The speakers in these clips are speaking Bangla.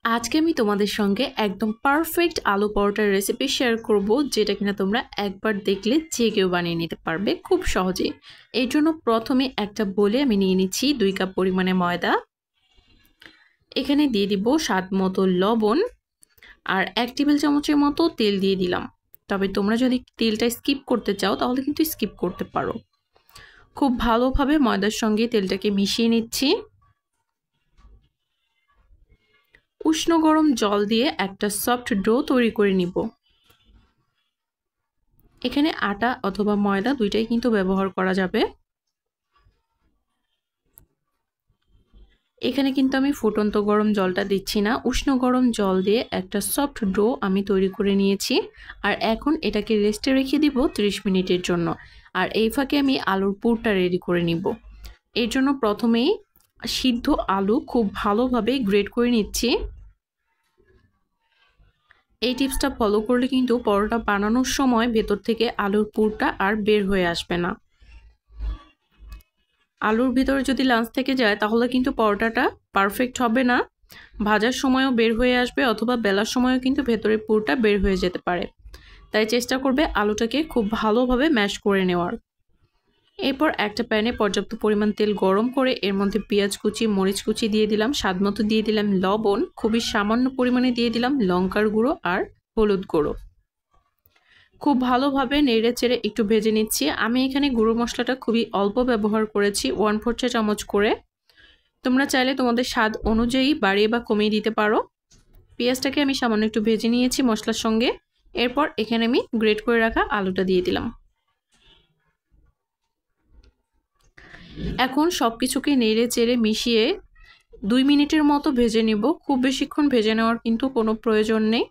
আজকে আমি তোমাদের সঙ্গে একদম পারফেক্ট আলু পরোটার রেসিপি শেয়ার করব, যেটা কিনা তোমরা একবার দেখলে যে কেউ বানিয়ে নিতে পারবে খুব সহজে। এই জন্য প্রথমে একটা বলে আমি নিয়ে নিচ্ছি 2 কাপ পরিমাণে ময়দা। এখানে দিয়ে দিব স্বাদ মতো লবণ আর 1 টেবিল চামচের মতো তেল দিয়ে দিলাম। তবে তোমরা যদি তেলটা স্কিপ করতে চাও তাহলে কিন্তু স্কিপ করতে পারো। খুব ভালোভাবে ময়দার সঙ্গে তেলটাকে মিশিয়ে নিচ্ছি। উষ্ণ গরম জল দিয়ে একটা সফট ডো তৈরি করে নিব। এখানে আটা অথবা ময়দা দুইটাই কিন্তু ব্যবহার করা যাবে। এখানে কিন্তু আমি ফুটন্ত গরম জলটা দিচ্ছি না, উষ্ণ গরম জল দিয়ে একটা সফট ডো আমি তৈরি করে নিয়েছি। আর এখন এটাকে রেস্টে রেখে দিব 30 মিনিটের জন্য। আর এই ফাঁকে আমি আলুর পুরটা রেডি করে নিব। এর জন্য প্রথমেই সিদ্ধ আলু খুব ভালোভাবে গ্রেট করে নিচ্ছি। এই টিপসটা ফলো করলে কিন্তু পরোটা বানানোর সময় ভেতর থেকে আলুর পুরটা আর বের হয়ে আসবে না। আলুর ভিতরে যদি লাঞ্চ থেকে যায় তাহলে কিন্তু পরোটাটা পারফেক্ট হবে না। ভাজার সময়ও বের হয়ে আসবে অথবা বেলার সময়ও কিন্তু ভেতরের পুরটা বের হয়ে যেতে পারে। তাই চেষ্টা করবে আলুটাকে খুব ভালোভাবে ম্যাশ করে নেওয়ার। এরপর একটা প্যানে পর্যাপ্ত পরিমাণ তেল গরম করে এর মধ্যে পেঁয়াজ কুচি, মরিচ কুচি দিয়ে দিলাম, স্বাদমতো দিয়ে দিলাম লবণ, খুবই সামান্য পরিমাণে দিয়ে দিলাম লঙ্কার গুঁড়ো আর হলুদ গুঁড়ো। খুব ভালোভাবে নেড়ে চেড়ে একটু ভেজে নিচ্ছি। আমি এখানে গুঁড়ো মশলাটা খুবই অল্প ব্যবহার করেছি, 1/4 চা চামচ করে। তোমরা চাইলে তোমাদের স্বাদ অনুযায়ী বাড়িয়ে বা কমিয়ে দিতে পারো। পেঁয়াজটাকে আমি সামান্য একটু ভেজে নিয়েছি মশলার সঙ্গে। এরপর এখানে আমি গ্রেট করে রাখা আলুটা দিয়ে দিলাম। এখন সবকিছুকে নেড়ে চেড়ে মিশিয়ে 2 মিনিটের মতো ভেজে নিব। খুব বেশিক্ষণ ভেজে নেওয়ার কিন্তু কোনো প্রয়োজন নেই।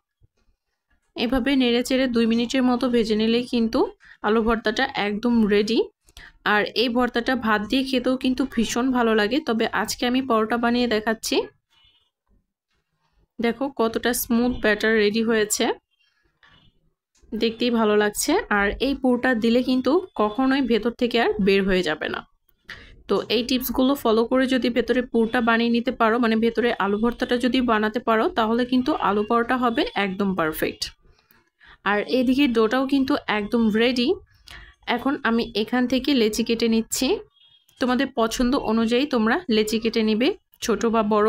এভাবে নেড়ে চেড়ে 2 মিনিটের মতো ভেজে নিলেই কিন্তু আলু ভর্তাটা একদম রেডি। আর এই ভর্তাটা ভাত দিয়ে খেতেও কিন্তু ভীষণ ভালো লাগে। তবে আজকে আমি পরোটা বানিয়ে দেখাচ্ছি। দেখো কতটা স্মুথ ব্যাটার রেডি হয়েছে, দেখতেই ভালো লাগছে। আর এই পুরটা দিলে কিন্তু কখনোই ভেতর থেকে আর বের হয়ে যাবে না। তো এই টিপসগুলো ফলো করে যদি ভেতরে পুরটা বানিয়ে নিতে পারো, মানে ভেতরে আলু ভর্তাটা যদি বানাতে পারো, তাহলে কিন্তু আলু পরোটা হবে একদম পারফেক্ট। আর এদিকে ডোটাও কিন্তু একদম রেডি। এখন আমি এখান থেকে লেচি কেটে নিচ্ছি। তোমাদের পছন্দ অনুযায়ী তোমরা লেচি কেটে নিবে, ছোট বা বড়।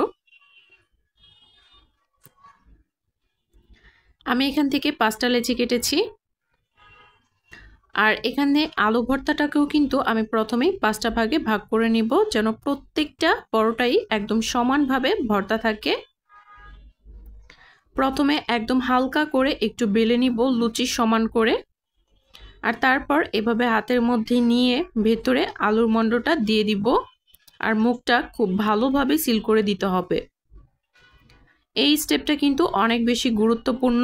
আমি এখান থেকে 5টা লেচি কেটেছি। আর এখানে আলু ভর্তাটাকেও কিন্তু আমি প্রথমেই 5টা ভাগে ভাগ করে নিব, যেন প্রত্যেকটা পরোটাই একদম সমানভাবে ভর্তা থাকে। প্রথমে একদম হালকা করে একটু বেলে নিব লুচির সমান করে। আর তারপর এভাবে হাতের মধ্যে নিয়ে ভেতরে আলুর মণ্ডটা দিয়ে দিব। আর মুখটা খুব ভালোভাবে সিল করে দিতে হবে। এই স্টেপটা কিন্তু অনেক বেশি গুরুত্বপূর্ণ।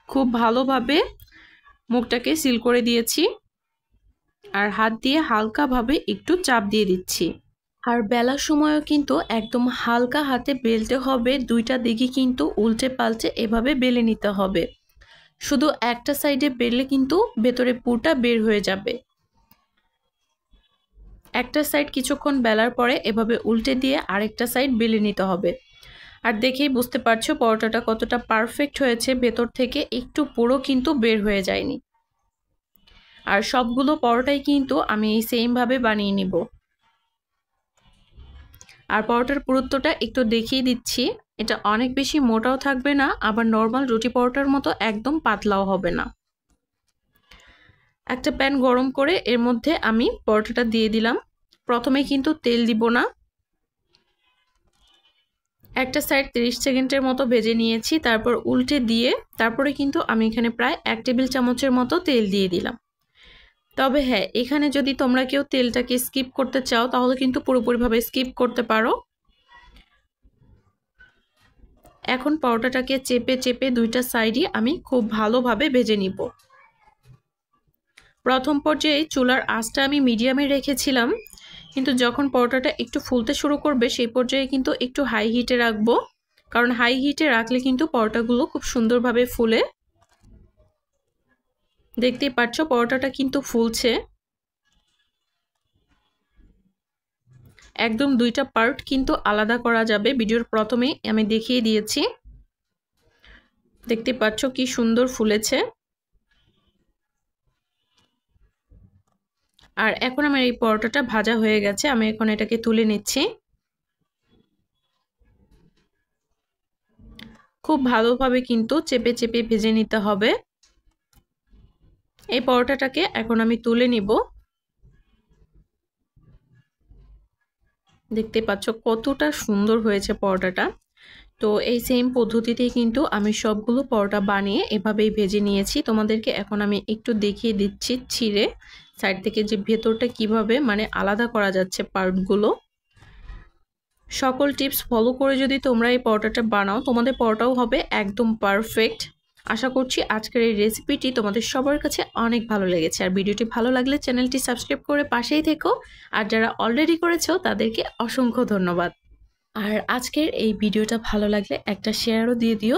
খুব ভালোভাবে মুখটাকে সিল করে দিয়েছি। আর হাত দিয়ে হালকাভাবে একটু চাপ দিয়ে দিচ্ছি। আর বেলার সময়ও কিন্তু একদম হালকা হাতে বেলতে হবে, দুইটা দিকে কিন্তু উল্টে পাল্টে এভাবে বেলে নিতে হবে। শুধু একটা সাইডে বেললে কিন্তু ভেতরে পুরটা বের হয়ে যাবে। একটা সাইড কিছুক্ষণ বেলার পরে এভাবে উল্টে দিয়ে আরেকটা সাইড বেলে নিতে হবে। আর দেখেই বুঝতে পারছো পরোটাটা কতটা পারফেক্ট হয়েছে, ভেতর থেকে একটু পুরো কিন্তু বের হয়ে যায়নি। আর সবগুলো পরোটাই কিন্তু আমি এই সেমভাবে বানিয়ে নিব। আর পরোটার পুরুত্বটা একটু দেখিয়ে দিচ্ছি। এটা অনেক বেশি মোটাও থাকবে না, আবার নর্মাল রুটি পরোটার মতো একদম পাতলাও হবে না। একটা প্যান গরম করে এর মধ্যে আমি পরোটাটা দিয়ে দিলাম। প্রথমে কিন্তু তেল দিব না। একটা সাইড 30 সেকেন্ডের মতো ভেজে নিয়েছি, তারপর উল্টে দিয়ে তারপরে কিন্তু আমি এখানে প্রায় 1 টেবিল চামচের মতো তেল দিয়ে দিলাম। তবে হ্যাঁ, এখানে যদি তোমরা কেউ তেলটাকে স্কিপ করতে চাও তাহলে কিন্তু পুরোপুরিভাবে স্কিপ করতে পারো। এখন পরোটাটাকে চেপে চেপে দুইটা সাইডই আমি খুব ভালোভাবে ভেজে নিব। প্রথম পর্যায়ে চুলার আঁচটা আমি মিডিয়ামে রেখেছিলাম, কিন্তু যখন পরোটাটা একটু ফুলতে শুরু করবে সেই পর্যায়ে কিন্তু একটু হাই হিটে রাখবো। কারণ হাই হিটে রাখলে কিন্তু পরোটাগুলো খুব সুন্দরভাবে ফুলে। দেখতেই পাচ্ছ পরোটাটা কিন্তু ফুলছে। একদম দুইটা পার্ট কিন্তু আলাদা করা যাবে। ভিডিওর প্রথমেই আমি দেখিয়ে দিয়েছি, দেখতে পাচ্ছ কি সুন্দর ফুলেছে। আর এখন আমার এই পরোটাটা ভাজা হয়ে গেছে, আমি এখন এটাকে তুলে নিচ্ছি। খুব ভালোভাবে কিন্তু চেপে চেপে ভেজে নিতে হবে। এই পরোটাটাকে এখন আমি তুলে নিব। দেখতে পাচ্ছ কতটা সুন্দর হয়েছে পরোটাটা। তো এই সেম পদ্ধতিতেই কিন্তু আমি সবগুলো পরোটা বানিয়ে এভাবেই ভেজে নিয়েছি। তোমাদেরকে এখন আমি একটু দেখিয়ে দিচ্ছি ছিঁড়ে সাইড থেকে যে ভেতরটা কিভাবে মানে আলাদা করা যাচ্ছে পার্টগুলো। সকল টিপস ফলো করে যদি তোমরা এই পরোটাটা বানাও, তোমাদের পরোটাও হবে একদম পারফেক্ট। আশা করছি আজকের এই রেসিপিটি তোমাদের সবার কাছে অনেক ভালো লেগেছে। আর ভিডিওটি ভালো লাগলে চ্যানেলটি সাবস্ক্রাইব করে পাশেই থেকো। আর যারা অলরেডি করেছো তাদেরকে অসংখ্য ধন্যবাদ। আর আজকের এই ভিডিওটা ভালো লাগলে একটা শেয়ারও দিয়ে দিও।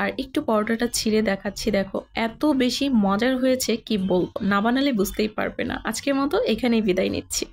আর একটু পরোটাটা ছিঁড়ে দেখাচ্ছি, দেখো এত বেশি মজার হয়েছে কি বলবো, না বানালে বুঝতেই পারবে না। আজকের মতো এখানেই বিদায় নিচ্ছি।